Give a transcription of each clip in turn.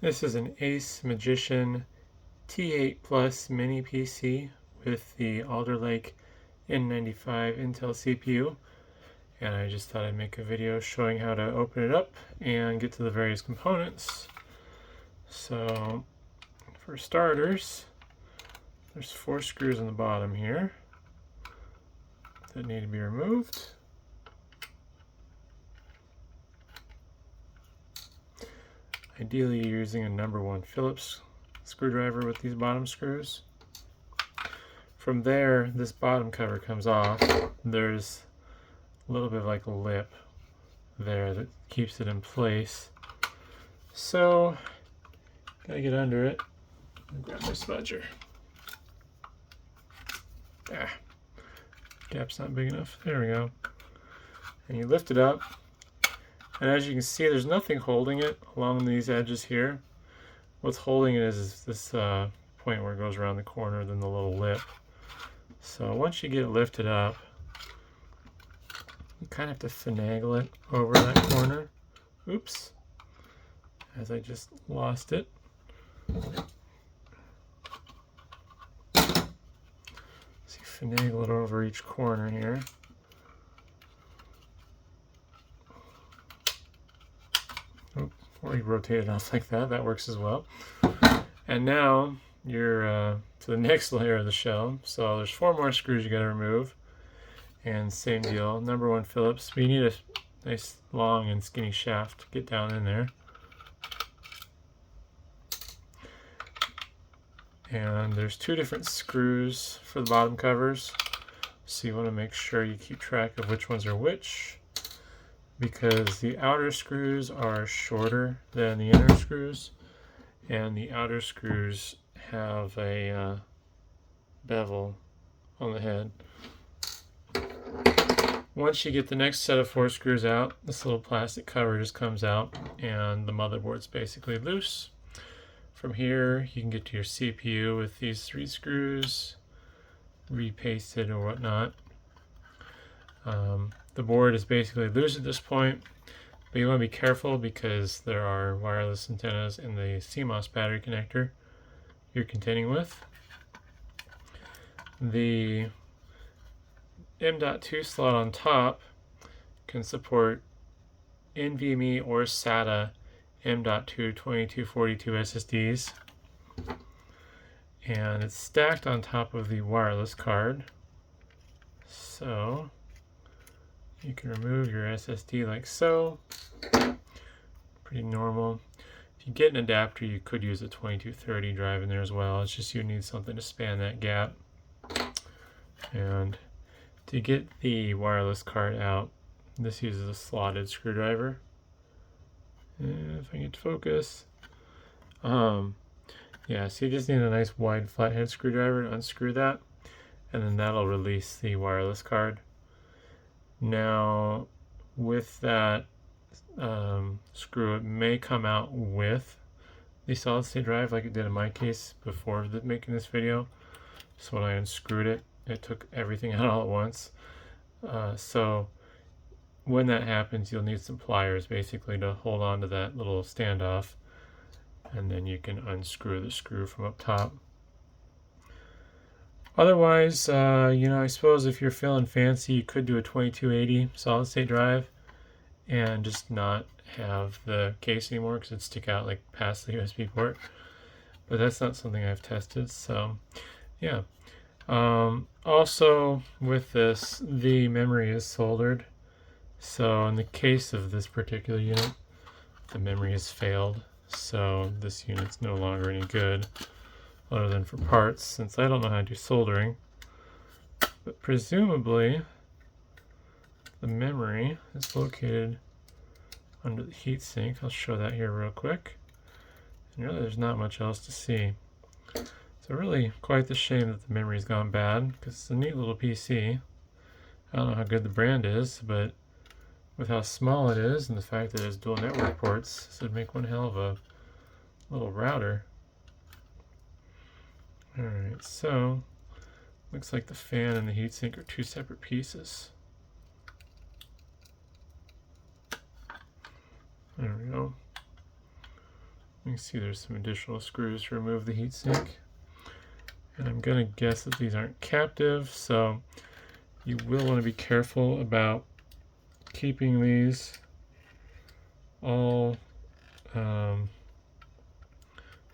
This is an Ace Magician T8Plus mini PC with the Alder Lake N95 Intel CPU, and I just thought I'd make a video showing how to open it up and get to the various components. So for starters, there's 4 screws on the bottom here that need to be removed. Ideally, you're using a #1 Phillips screwdriver with these bottom screws. From there, this bottom cover comes off. There's a little bit of like a lip there that keeps it in place. So, gotta get under it. Grab my smudger. Gap's not big enough. There we go. And you lift it up. And as you can see, there's nothing holding it along these edges here. What's holding it is this point where it goes around the corner, then the little lip. So once you get it lifted up, you kind of have to finagle it over that corner. Oops, as I just lost it. So you finagle it over each corner here. Or you rotate it off like that, that works as well. And now you're to the next layer of the shell. So there's 4 more screws you gotta remove. And same deal, #1 Phillips. But you need a nice long and skinny shaft to get down in there. And there's 2 different screws for the bottom covers. So you wanna make sure you keep track of which ones are which, because the outer screws are shorter than the inner screws, and the outer screws have a bevel on the head. Once you get the next set of 4 screws out, this little plastic cover just comes out and the motherboard's basically loose. From here you can get to your CPU with these 3 screws repasted or whatnot. The board is basically loose at this point, but you want to be careful because there are wireless antennas in the CMOS battery connector you're contending with. The M.2 slot on top can support NVMe or SATA M.2 2242 SSDs, and it's stacked on top of the wireless card. So you can remove your SSD like so. Pretty normal. If you get an adapter, you could use a 2230 drive in there as well. It's just you need something to span that gap. And to get the wireless card out, this uses a slotted screwdriver. And if I get to focus. Yeah, so you just need a nice wide flathead screwdriver to unscrew that, and then that'll release the wireless card. Now, with that screw, it may come out with the solid state drive like it did in my case before making this video. So when I unscrewed it, it took everything out all at once. So when that happens, you'll need some pliers basically to hold on to that little standoff, and then you can unscrew the screw from up top. Otherwise, I suppose if you're feeling fancy, you could do a 2280 solid state drive and just not have the case anymore because it'd stick out like past the USB port. But that's not something I've tested, so yeah. Also, with this, the memory is soldered. So in the case of this particular unit, the memory has failed. So this unit's no longer any good, other than for parts, since I don't know how to do soldering. But presumably, the memory is located under the heatsink. I'll show that here real quick. And really, there's not much else to see. So really, quite the shame that the memory's gone bad, because it's a neat little PC. I don't know how good the brand is, but with how small it is and the fact that it has dual network ports, this would make one hell of a little router. Alright, so looks like the fan and the heatsink are 2 separate pieces. There we go. You can see there's some additional screws to remove the heatsink. And I'm going to guess that these aren't captive, so you will want to be careful about keeping these all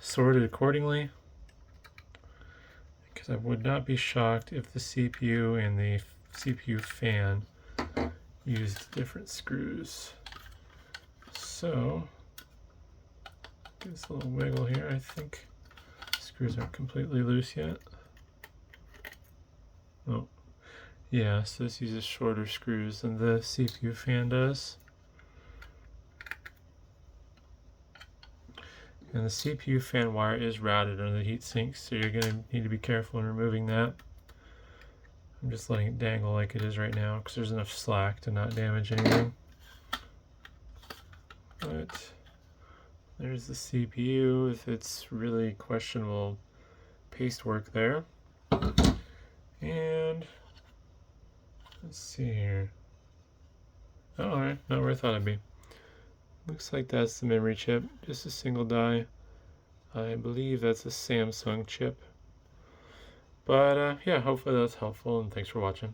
sorted accordingly, because I would not be shocked if the CPU and the CPU fan used different screws. So, give this a little wiggle here. I think screws aren't completely loose yet. Oh, yeah, so this uses shorter screws than the CPU fan does. And the CPU fan wire is routed under the heatsink, so you're going to need to be careful in removing that. I'm just letting it dangle like it is right now because there's enough slack to not damage anything. But there's the CPU with its really questionable pastework there. And let's see here. Oh, alright, not where I thought it'd be. Looks like that's the memory chip, just a single die. I believe that's a Samsung chip. But yeah, hopefully that's helpful, and thanks for watching.